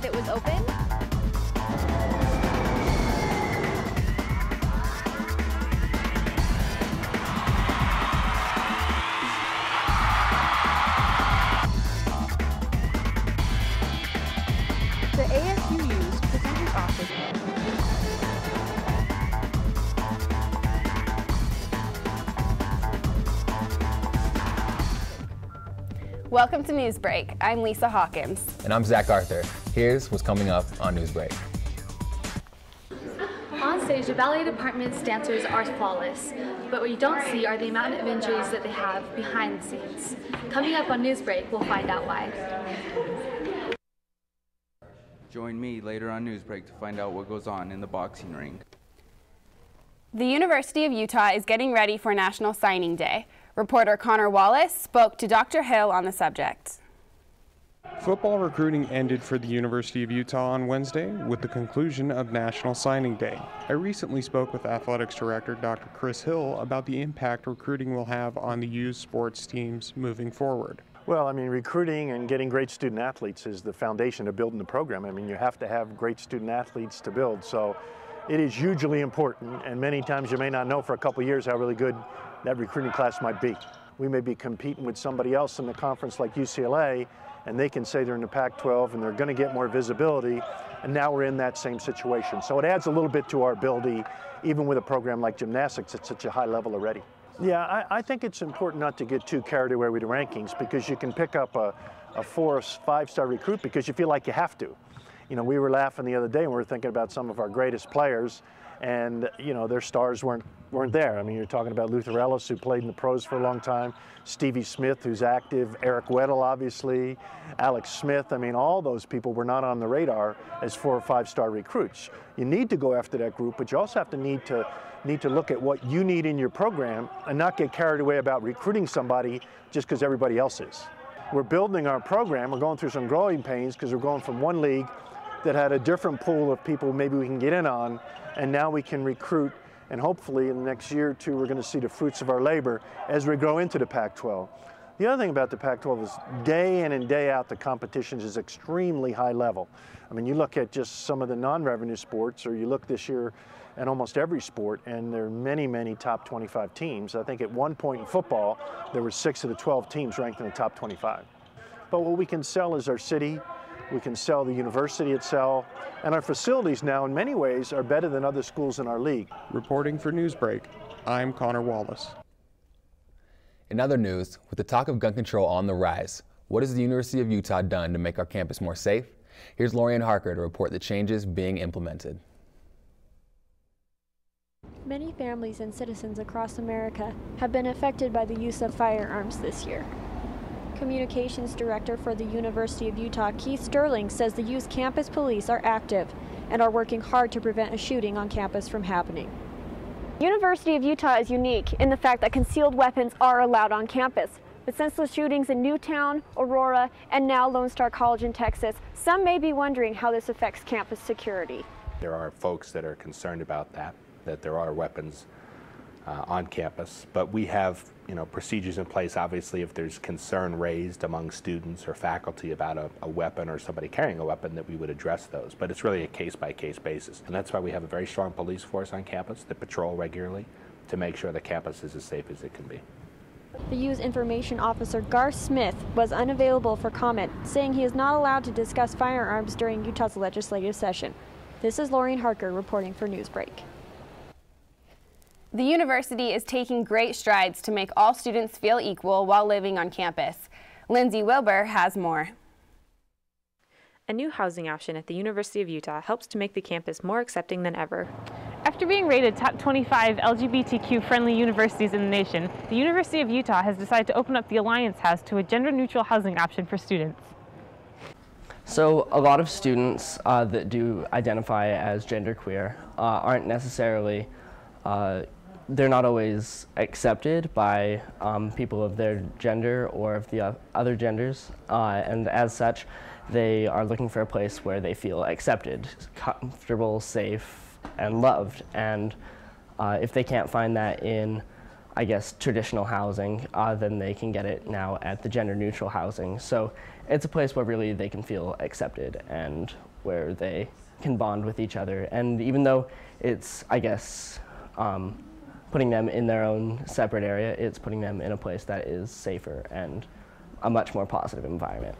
if it was open? The ASU's presenter's office. Welcome to Newsbreak. I'm Lisa Hawkins. And I'm Zach Arthur. Here's what's coming up on Newsbreak. On stage, the ballet department's dancers are flawless, but what you don't see are the amount of injuries that they have behind the scenes. Coming up on Newsbreak, we'll find out why. Join me later on Newsbreak to find out what goes on in the boxing ring. The University of Utah is getting ready for National Signing Day. Reporter Connor Wallace spoke to Dr. Hill on the subject. Football recruiting ended for the University of Utah on Wednesday with the conclusion of National Signing Day. I recently spoke with Athletics Director Dr. Chris Hill about the impact recruiting will have on the U's sports teams moving forward. Well, I mean, recruiting and getting great student athletes is the foundation of building the program. I mean, you have to have great student athletes to build, so it is hugely important, and many times you may not know for a couple years how really good that recruiting class might be. We may be competing with somebody else in the conference like UCLA, and they can say they're in the Pac-12 and they're going to get more visibility, and now we're in that same situation. So it adds a little bit to our ability, even with a program like gymnastics at such a high level already. Yeah, I think it's important not to get too carried away with the rankings, because you can pick up a 4 or 5-star recruit because you feel like you have to. You know, we were laughing the other day and we were thinking about some of our greatest players, and you know, their stars weren't there. I mean, you're talking about Luther Ellis, who played in the pros for a long time, Stevie Smith, who's active, Eric Weddle, obviously, Alex Smith. I mean, all those people were not on the radar as 4 or 5-star recruits. You need to go after that group, but you also have to need to look at what you need in your program and not get carried away about recruiting somebody just because everybody else is. We're building our program. We're going through some growing pains because we're going from one league that had a different pool of people maybe we can get in on, and now we can recruit, and hopefully in the next year or two we're going to see the fruits of our labor as we grow into the Pac-12. The other thing about the Pac-12 is day in and day out the competition is extremely high level. I mean, you look at just some of the non-revenue sports, or you look this year at almost every sport, and there are many, many top 25 teams. I think at one point in football there were 6 of the 12 teams ranked in the top 25. But what we can sell is our city. We can sell the university itself, and our facilities now in many ways are better than other schools in our league. Reporting for Newsbreak, I'm Connor Wallace. In other news, with the talk of gun control on the rise, what has the University of Utah done to make our campus more safe? Here's Lorian Harker to report the changes being implemented. Many families and citizens across America have been affected by the use of firearms this year. Communications Director for the University of Utah, Keith Sterling, says the U's campus police are active and are working hard to prevent a shooting on campus from happening. The University of Utah is unique in the fact that concealed weapons are allowed on campus. But since the shootings in Newtown, Aurora, and now Lone Star College in Texas, some may be wondering how this affects campus security. There are folks that are concerned about that there are weapons on campus, but we have, procedures in place. Obviously, if there's concern raised among students or faculty about a weapon or somebody carrying a weapon, that we would address those. But it's really a case-by-case basis, and that's why we have a very strong police force on campus that patrol regularly to make sure the campus is as safe as it can be. The U's information officer, Garth Smith, was unavailable for comment, saying he is not allowed to discuss firearms during Utah's legislative session. This is Lorian Harker reporting for Newsbreak. The university is taking great strides to make all students feel equal while living on campus. Lindsay Wilbur has more. A new housing option at the University of Utah helps to make the campus more accepting than ever. After being rated top 25 LGBTQ-friendly universities in the nation, the University of Utah has decided to open up the Alliance House to a gender-neutral housing option for students. So a lot of students that do identify as genderqueer aren't necessarily they're not always accepted by people of their gender or of the other genders, and as such, they are looking for a place where they feel accepted, comfortable, safe, and loved. And if they can't find that in, I guess, traditional housing, then they can get it now at the gender-neutral housing. So it's a place where really they can feel accepted and where they can bond with each other. And even though it's, I guess, putting them in their own separate area, it's putting them in a place that is safer and a much more positive environment.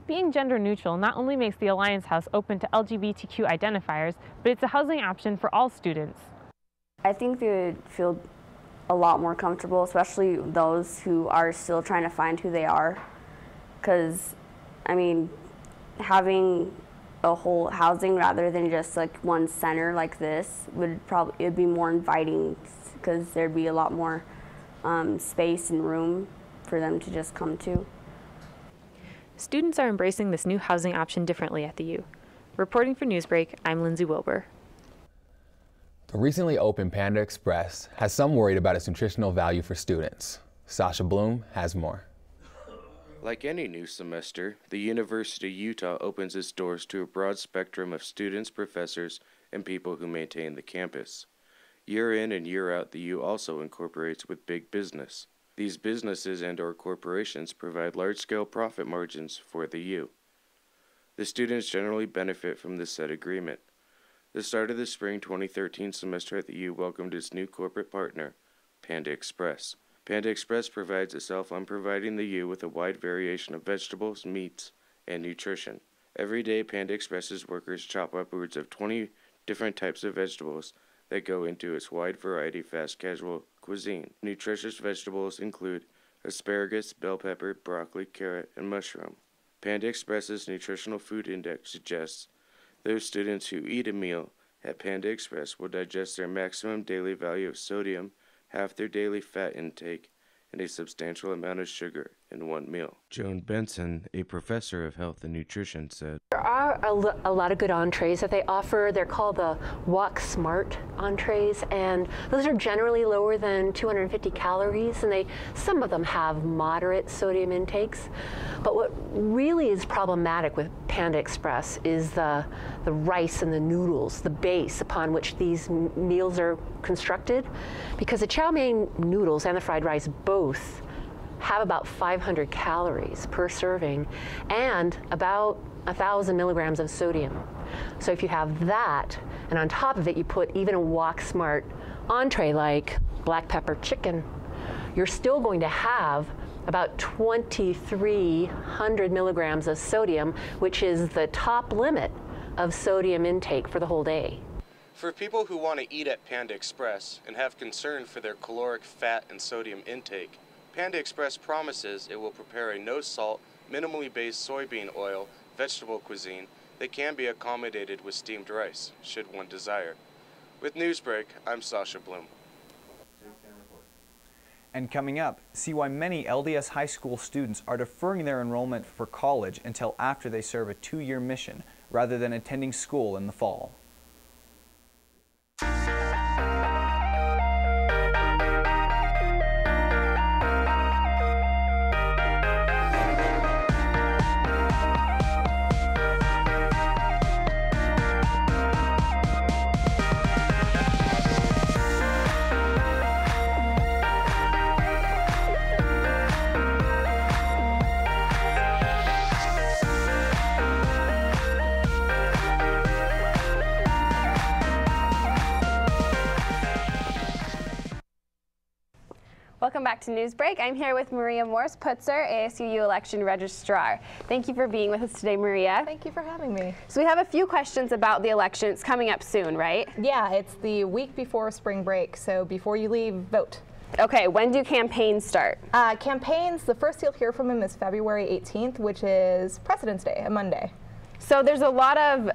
Being gender neutral not only makes the Alliance House open to LGBTQ identifiers, but it's a housing option for all students. I think they would feel a lot more comfortable, especially those who are still trying to find who they are. Because, I mean, having a whole housing rather than just like one center like this it'd be more inviting, because there'd be a lot more space and room for them to just come to. Students are embracing this new housing option differently at the U. Reporting for Newsbreak, I'm Lindsay Wilbur. The recently opened Panda Express has some worried about its nutritional value for students. Sasha Bloom has more. Like any new semester, the University of Utah opens its doors to a broad spectrum of students, professors, and people who maintain the campus. Year in and year out, the U also incorporates with big business. These businesses and/or corporations provide large-scale profit margins for the U. The students generally benefit from this said agreement. The start of the spring 2013 semester at the U welcomed its new corporate partner, Panda Express. Panda Express prides itself on providing the U with a wide variation of vegetables, meats, and nutrition. Every day, Panda Express's workers chop upwards of 20 different types of vegetables that go into its wide variety fast casual cuisine. Nutritious vegetables include asparagus, bell pepper, broccoli, carrot, and mushroom. Panda Express's nutritional food index suggests those students who eat a meal at Panda Express will digest their maximum daily value of sodium, half their daily fat intake, and a substantial amount of sugar in one meal. Joan Benson, a professor of health and nutrition, said, There are a lot of good entrees that they offer. They're called the Walk Smart entrees, and those are generally lower than 250 calories, and some of them have moderate sodium intakes. But what really is problematic with Panda Express is the rice and the noodles, the base upon which these meals are constructed, because the chow mein noodles and the fried rice both have about 500 calories per serving and about 1,000 milligrams of sodium. So if you have that, and on top of it you put even a Walk Smart entree like black pepper chicken, you're still going to have about 2,300 milligrams of sodium, which is the top limit of sodium intake for the whole day. For people who want to eat at Panda Express and have concern for their caloric fat and sodium intake, Panda Express promises it will prepare a no-salt, minimally based soybean oil vegetable cuisine that can be accommodated with steamed rice, should one desire. With Newsbreak, I'm Sasha Bloom. And coming up, see why many LDS high school students are deferring their enrollment for college until after they serve a 2-year mission, rather than attending school in the fall. Welcome back to Newsbreak. I'm here with Maria Morse-Putzer, ASU Election Registrar. Thank you for being with us today, Maria. Thank you for having me. So we have a few questions about the election. It's coming up soon, right? Yeah, it's the week before spring break, so before you leave, vote. Okay, when do campaigns start? Campaigns, the first you'll hear from them is February 18th, which is President's Day, a Monday. So there's a lot of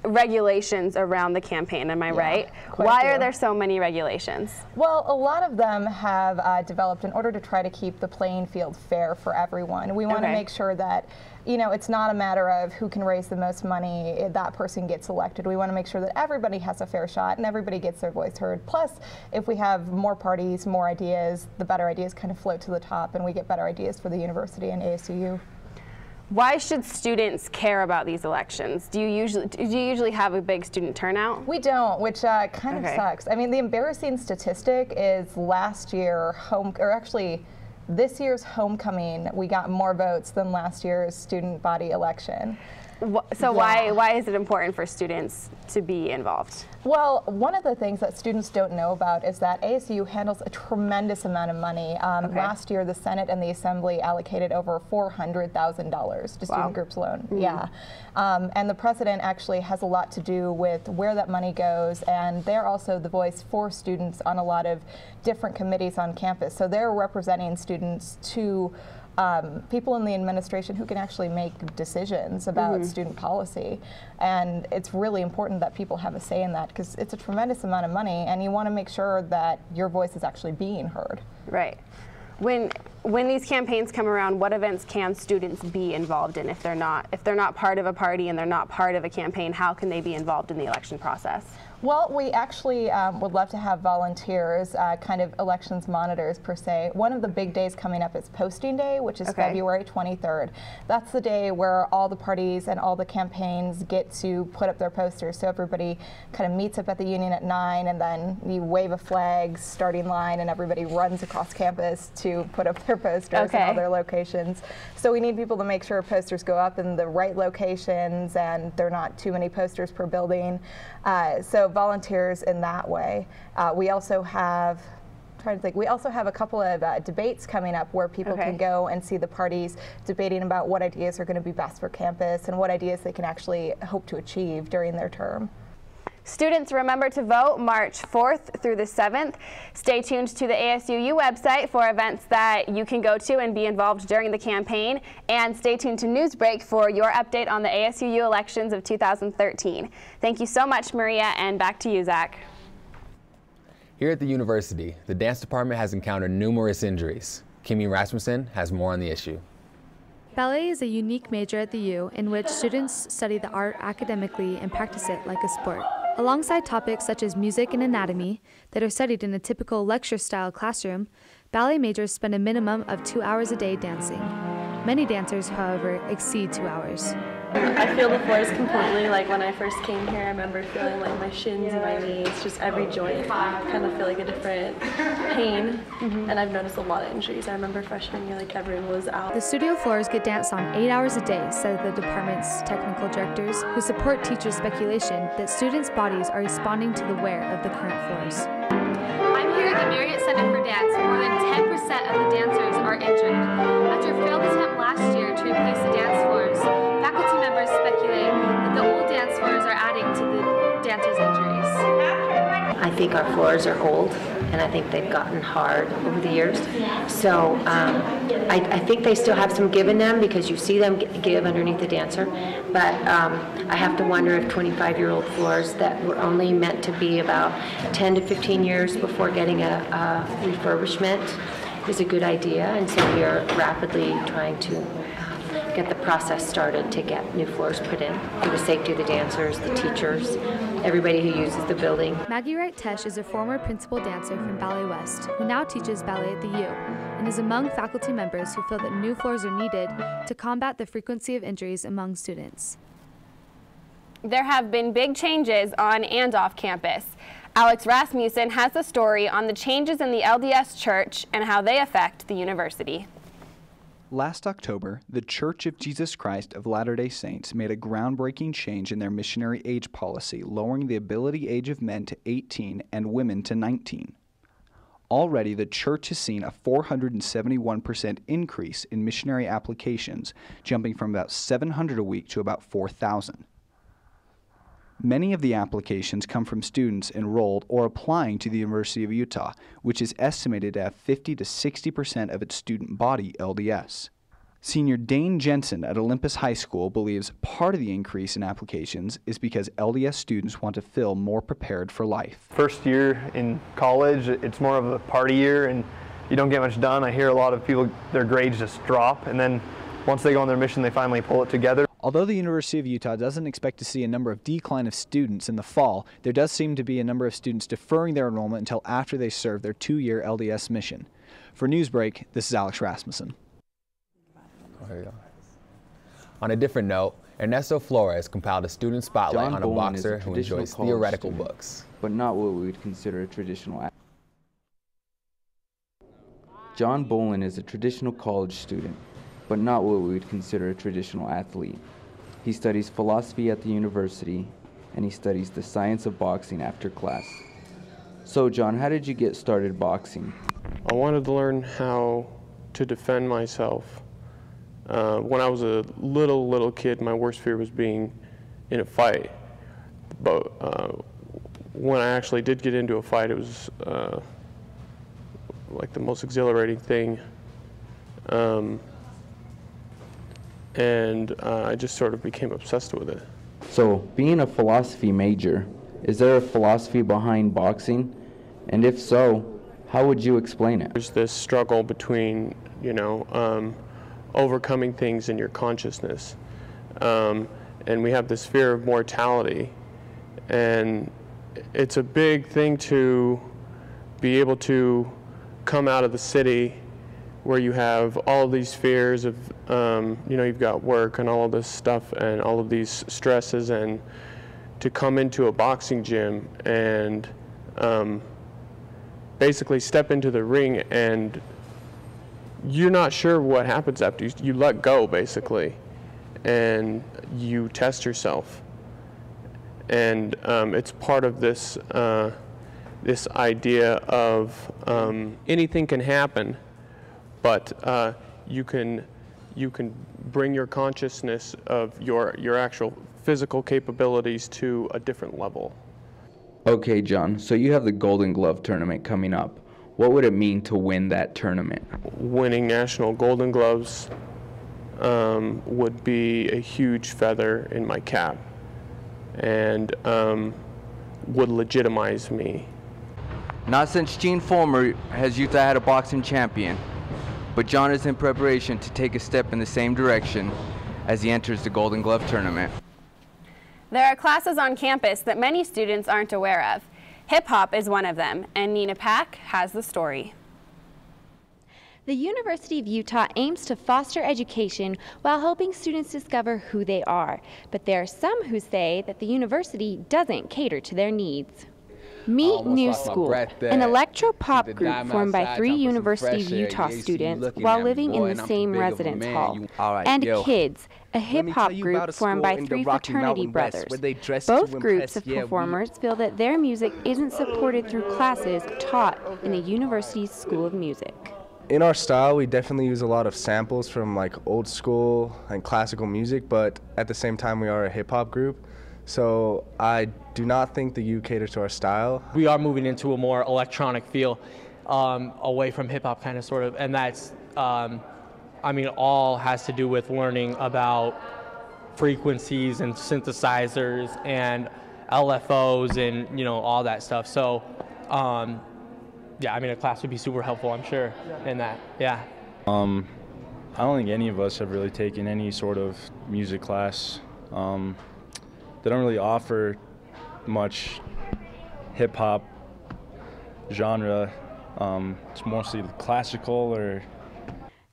regulations around the campaign, am I right? Why are there so many regulations? Well, a lot of them have developed in order to try to keep the playing field fair for everyone. We want to make sure that, you know, it's not a matter of who can raise the most money, that person gets elected. We want to make sure that everybody has a fair shot and everybody gets their voice heard. Plus, if we have more parties, more ideas, the better ideas kind of float to the top and we get better ideas for the university and ASU. Why should students care about these elections? Do you usually have a big student turnout? We don't, which kind of sucks. I mean, the embarrassing statistic is last year, this year's homecoming, we got more votes than last year's student body election. So why is it important for students to be involved? Well, one of the things that students don't know about is that ASU handles a tremendous amount of money. Last year, the Senate and the Assembly allocated over $400,000 to student groups alone. Yeah. And the president actually has a lot to do with where that money goes, and they're also the voice for students on a lot of different committees on campus. So they're representing students to people in the administration who can actually make decisions about student policy. And it's really important that people have a say in that, because it's a tremendous amount of money, and you want to make sure that your voice is actually being heard. Right. When these campaigns come around, what events can students be involved in if they're not part of a party and they're not part of a campaign? How can they be involved in the election process? Well, we actually would love to have volunteers, kind of elections monitors per se. One of the big days coming up is posting day, which is February 23rd. That's the day where all the parties and all the campaigns get to put up their posters. So everybody kind of meets up at the Union at 9, and then you wave a flag, starting line, and everybody runs across campus to put up their posters in all their locations. So we need people to make sure posters go up in the right locations and there are not too many posters per building. So volunteers in that way. We also have, we also have a couple of debates coming up where people can go and see the parties debating about what ideas are going to be best for campus and what ideas they can actually hope to achieve during their term. Students, remember to vote March 4th through the 7th. Stay tuned to the ASUU website for events that you can go to and be involved during the campaign. And stay tuned to Newsbreak for your update on the ASUU elections of 2013. Thank you so much, Maria, and back to you, Zach. Here at the university, the dance department has encountered numerous injuries. Kimmy Rasmussen has more on the issue. Ballet is a unique major at the U in which students study the art academically and practice it like a sport. Alongside topics such as music and anatomy that are studied in a typical lecture-style classroom, ballet majors spend a minimum of 2 hours a day dancing. Many dancers, however, exceed 2 hours. I feel the floors completely. Like when I first came here, I remember feeling like my shins and my knees, just every joint kind of feel like a different pain. And I've noticed a lot of injuries. I remember freshman year, like everyone was out. The studio floors get danced on 8 hours a day, said the department's technical directors, who support teachers' speculation that students' bodies are responding to the wear of the current floors. I'm here at the Marriott Center for Dance. More than 10% of the dancers are injured. After a failed attempt last year to replace the dance floors, faculty members speculate that the old dance floors are adding to the dancers' injuries. I think our floors are old, and I think they've gotten hard over the years. So I think they still have some give in them because you see them give underneath the dancer. But I have to wonder if 25-year-old floors that were only meant to be about 10 to 15 years before getting a refurbishment is a good idea. And so we are rapidly trying to get the process started to get new floors put in for the safety of the dancers, the teachers, everybody who uses the building. Maggie Wright-Tesh is a former principal dancer from Ballet West who now teaches ballet at the U and is among faculty members who feel that new floors are needed to combat the frequency of injuries among students. There have been big changes on and off campus. Alex Rasmussen has the story on the changes in the LDS Church and how they affect the university. Last October, the Church of Jesus Christ of Latter-day Saints made a groundbreaking change in their missionary age policy, lowering the ability age of men to 18 and women to 19. Already, the church has seen a 471% increase in missionary applications, jumping from about 700 a week to about 4,000. Many of the applications come from students enrolled or applying to the University of Utah, which is estimated to have 50 to 60% of its student body LDS. Senior Dane Jensen at Olympus High School believes part of the increase in applications is because LDS students want to feel more prepared for life. First year in college, it's more of a party year and you don't get much done. I hear a lot of people, their grades just drop, and then once they go on their mission, they finally pull it together. Although the University of Utah doesn't expect to see a number of decline of students in the fall, there does seem to be a number of students deferring their enrollment until after they serve their 2-year LDS mission. For Newsbreak, this is Alex Rasmussen. On a different note, Ernesto Flores compiled a student spotlight on a boxer who enjoys theoretical books. But not what we would consider a traditional athlete. John Bolin is a traditional college student, but not what we would consider a traditional athlete. He studies philosophy at the university, and he studies the science of boxing after class. So, John, how did you get started boxing? I wanted to learn how to defend myself. When I was a little kid, my worst fear was being in a fight. But when I actually did get into a fight, it was like the most exhilarating thing. And I just sort of became obsessed with it. So, being a philosophy major, is there a philosophy behind boxing? And if so, how would you explain it? There's this struggle between, overcoming things in your consciousness. And we have this fear of mortality. And it's a big thing to be able to come out of the city where you have all these fears of, you've got work and all of this stuff and all of these stresses, and to come into a boxing gym and basically step into the ring, and you're not sure what happens after you let go, basically, and you test yourself. And it's part of this this idea of anything can happen, but you can bring your consciousness of your actual physical capabilities to a different level. Okay, John, so you have the Golden Glove tournament coming up. What would it mean to win that tournament? Winning national Golden Gloves would be a huge feather in my cap, and would legitimize me. Not since Gene Fulmer has Utah had a boxing champion, but John is in preparation to take a step in the same direction as he enters the Golden Glove tournament. There are classes on campus that many students aren't aware of. Hip-hop is one of them, and Nina Pack has the story. The University of Utah aims to foster education while helping students discover who they are. But there are some who say that the university doesn't cater to their needs. Meet New School, an electro-pop group formed by 3 University of Utah students while living in the same residence hall. And Kids, a hip-hop group formed by 3 fraternity brothers. Both groups of performers feel that their music isn't supported through classes taught in the university's School of Music. In our style, we definitely use a lot of samples from like old school and classical music, but at the same time we are a hip-hop group. So I do not think the U caters to our style. We are moving into a more electronic feel, away from hip-hop kind of sort of, and that's, all has to do with learning about frequencies and synthesizers and LFOs and, all that stuff. So, a class would be super helpful, I'm sure, in that, yeah. I don't think any of us have really taken any sort of music class. They don't really offer much hip-hop genre. It's mostly classical or...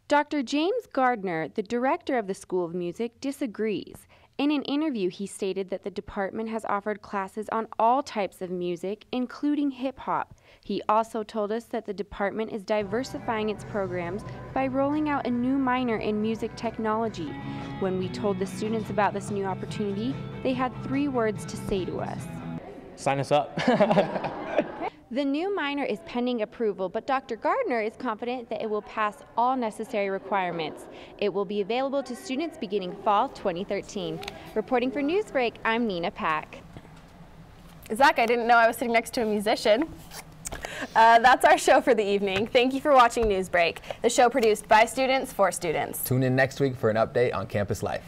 Dr. James Gardner, the director of the School of Music, disagrees. In an interview, he stated that the department has offered classes on all types of music, including hip-hop. He also told us that the department is diversifying its programs by rolling out a new minor in music technology. When we told the students about this new opportunity, they had 3 words to say to us. Sign us up. The new minor is pending approval, but Dr. Gardner is confident that it will pass all necessary requirements. It will be available to students beginning fall 2013. Reporting for Newsbreak, I'm Nina Pack. Zach, I didn't know I was sitting next to a musician. That's our show for the evening. Thank you for watching Newsbreak, the show produced by students for students. Tune in next week for an update on campus life.